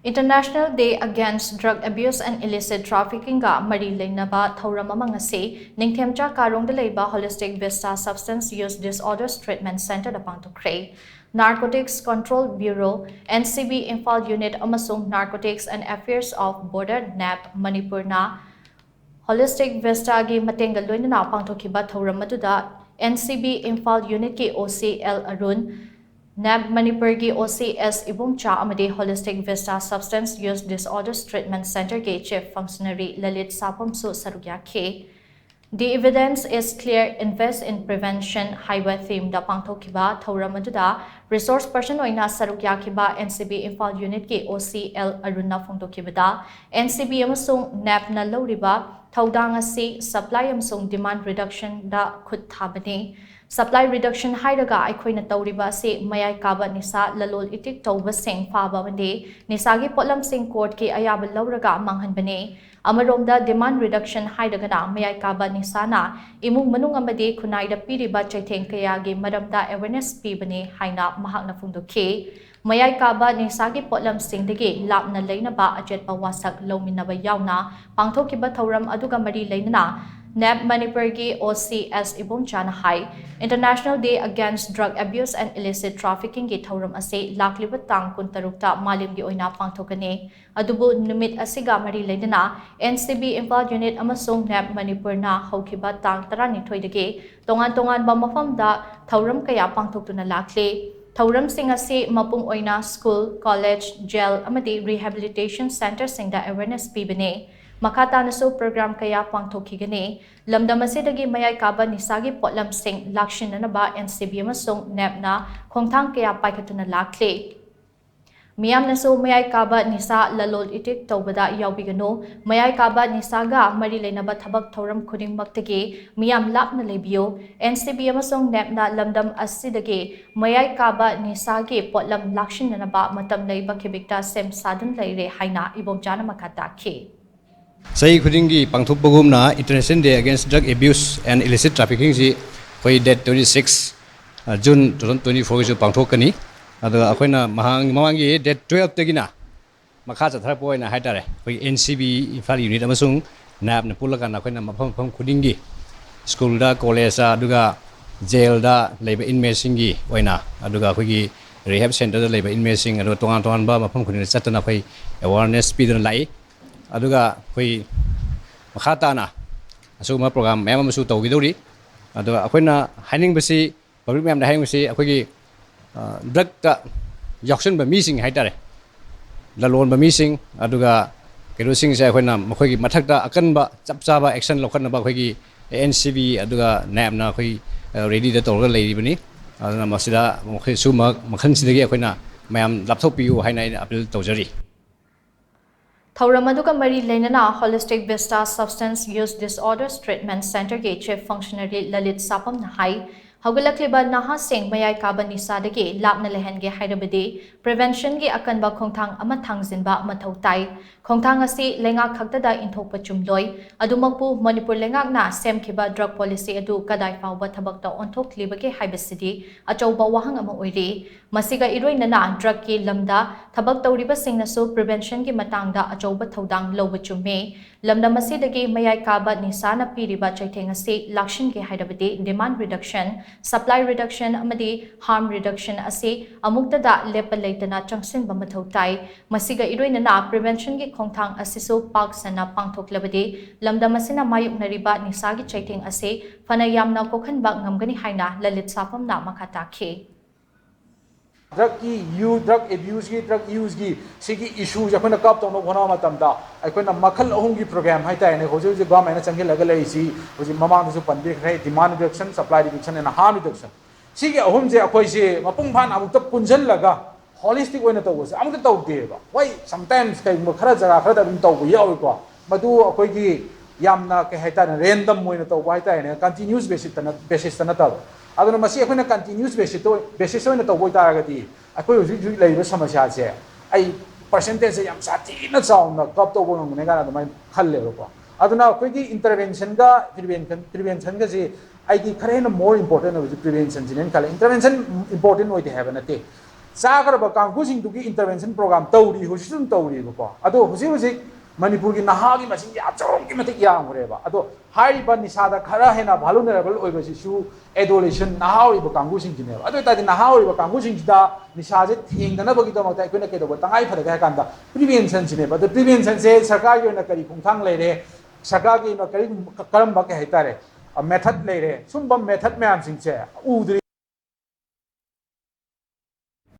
International Day Against Drug Abuse and Illicit Trafficking ga mari leinaba Thouram ngasi Ningthemcha Karong leiba Holistic Vista Substance Use Disorders Treatment Center da Pangthokhre Narcotics Control Bureau NCB Imphal Unit amasung Narcotics and Affairs of Border NAP Manipur na Holistic Vista gi matenga loinana pangthokhiba Thouram aduda NCB Imphal Unit ki OCL Arun NAB Manipur ki OCS Ibumcha amade Holistic Vista Substance Use Disorders Treatment Center ke Chief Functionary Lalit Sapam su sarugya ke. The evidence is clear. Invest in prevention highway theme da pangthokhiba Thouram aduda resource person oina sarugya khiba NCB Imphal Unit ki OCL Aruna phongdokhibada NCB amasung NAB na loriba thaudang asi supply amasung demand reduction da khut thabani Supply reduction hairaga aikhoina tawriba se mayai kaba nisa lalol itik tawba sing faba bande nisagi potlam sing court ke ayaba lauraga manghanbane amaromda demand reduction hairaga na mayai kaba nisa na imung manung amade khunaida piriba chaitheng kaya ge maramda awareness pibane haina mahakna phungdokhe mayai kaba nisagi potlam sing dege lapna leinaba ajetpa wasak lominaba yauna pangthokhiba Thouram aduga mari leinana NAB Manipur ki OCS Ibumcha Hai International Day Against Drug Abuse and Illicit Trafficking ki Thouram ase lakliba tang kuntarukta malim gi oina pangthokane adubu numit asiga mari leidana NCB Imphal Unit amasung NAB Manipur na hokhiba tang 12 dege tongan ba mafamda Thouram kaya pangthoktuna lakle Thouram sing ase mapung oina school college jail amadi rehabilitation center singda awareness pibane Makata naso program kaya pangthokhigane lamdam asidagi mayai kaba nisagi potlam sing lakshin na ba NCB amasung NAB na khongthang kaya paikhatuna lakle Miyam naso mayai kaba nisa lalol itik tawbada yaubigano mayai kaba nisaga mari leinaba thabak Thouram khudingmaktagi miyam lapna lebiyo NCB amasung NAB na lamdam asidagi mayai kaba nisagi potlam lakshin na ba matam leiba khibikta sem sadan leire haina ibomjana makata ke Saya kudingi Pangthokhre International Day Against Drug Abuse and Illicit Trafficking si koi date 26 June 2024 si Pangthokhre ni ado akoina mamangi date 12 tegina makha chathara poina haitare koi NCB Imphal Unit amasung NAB na pulakan akoina mafam kudingi school da college aduga jail da leiba inmate singi oina aduga koi rehab center da leiba inmate sing ado tongan ba mafam kudingi chatana koi awareness pidana lai aduga koi makhata na asuma program mem amusu tawgidori aduga akoina haining basi public mem da haining basi akogi drug ta yakshin ba missing haitare lalon ba missing aduga kerosing sai akoina makhoi mathak da akan ba chapcha ba action lokhan ba akogi NCB aduga NAB na koi ready da tawga leibani aduna masida makhoi suma makhan sidagi akoina mayam lapthok piu haina appeal tawjari Thouram aduga mari leinana Holistic Vista Substance Use Disorders Treatment Center ke Chief Functionary Lalit Sapam Hai Haugalakliba naha sing mayai kaba nisa dege lapna lehen ge hairabade prevention ge akanba khongthang ama thangzinba mathau tai khongthang ase lenga khaktada inthokpa chumloi adumakpu Manipur lengak na semkhiba drug policy adu kadai fawba thabakta onthokliba ge haibasidi achauba wahang ama oire masiga iroinana drug ki lamda thabak tawriba singnasu prevention gi matangda achauba thodang loba chumme lamda masidagi mayai kaba nisa na piriba chaitheng ase lakshin ge hairabade demand reduction supply reduction amadi harm reduction ase amukta da lepa leitana changsin ba mathau tai masiga iroinana prevention gi khongthang asiso pak sana pangthoklabade lamda masina mayuk nariba nisagi chaitheng ase fana yamna kokhan ba ngamgani haina Lalit Sapam na makata ke drug abuse ki drug use ki sigi issues akhona kap tong no khona matamda akhona makhal ahum gi program hai ta ne hoje je government na change laga lai si hoje mamang su pande khai demand reduction supply reduction and harm reduction sigi ahum je akhoi se mapung phan amuk ta punjal laga holistic oina to was amuk ta de ba why sometimes kai mo khara jaga khara da dum to bu yawi ko madu akhoi gi yamna ke hai ta random oina to wai ta ne continuous basis ta na ta aduna masi akhona continuous basis oina to boi ta ga di akhoi hoji leiba samasya se ai percentage yam sati na chauna kap to bong ne ga na mai khalle ro ko aduna akhoi gi intervention ga prevention ga ji ai gi khare na more important of prevention jinen kala intervention important oi de have na te ꯆꯥꯒ꯭ꯔꯕ ꯀꯥꯡꯕꯨꯁꯤꯡꯗꯨꯒꯤ intervention programme ꯇꯧꯔꯤ ꯍꯧꯖꯤꯛꯁꯨ ꯑꯗꯨꯝ ꯇꯧꯔꯤꯕꯀꯣ ꯑꯗꯣ ꯍꯧꯖꯤꯛ ꯃꯅꯤꯄꯨꯔꯒꯤ ꯅꯍꯥꯒꯤ ꯃꯁꯤꯡ ꯑꯆꯧꯕꯒꯤ ꯃꯇꯤꯛ ꯌꯥꯝꯈ꯭ꯔꯦꯕ ꯑꯗꯣ ꯍꯥꯏꯔꯤꯕ ꯅꯤꯁꯥꯗ ꯈꯔ ꯍꯦꯟꯅ ꯚꯥꯂꯨꯅꯔꯦꯕꯜ ꯑꯣꯏꯕꯁꯤꯁꯨ ꯑꯦꯗꯣꯂꯦꯁꯟ ꯅꯍꯥ ꯑꯣꯏꯔꯤꯕ ꯀꯥꯡꯕꯨꯁꯤꯡꯁꯤꯅꯦꯕ ꯑꯗꯨ ꯑꯣꯏꯇꯥꯔꯗꯤ ꯅꯍꯥ ꯑꯣꯏꯔꯤꯕ ꯀꯥꯡꯕꯨꯁꯤꯡꯁꯤꯗ ꯅꯤꯁꯥꯁꯦ ꯊꯦꯡꯗꯅꯕꯒꯤꯗꯃꯛꯇ ꯑꯩꯈꯣꯏꯅ ꯀꯩꯗꯧꯕ ꯇꯉꯥꯏ ꯐꯗꯒꯦ ꯍꯥꯏ ꯀꯥꯟꯗ ꯄ꯭ꯔꯤꯚꯦꯟꯁꯟꯁꯤꯅꯦꯕ ꯑꯗꯣ ꯄ꯭ꯔꯤꯚꯦꯟꯁꯟꯁꯦ ꯁꯔꯀꯥꯔꯒꯤ ꯑꯣꯏꯅ ꯀꯔꯤ ꯈꯣꯡꯊꯥꯡ ꯂꯩꯔꯦ ꯁꯔꯀꯥꯔꯒꯤ ꯑꯣꯏꯅ ꯀꯔꯝꯕ ꯀꯩ ꯍꯥꯏꯇꯥꯔꯦ ꯃꯦꯊꯠ ꯂꯩꯔꯦ ꯁꯨꯝꯕ ꯃꯦꯊꯠ ꯃꯌꯥꯝꯁꯤꯡꯁꯦ ꯎꯗ꯭ꯔꯤ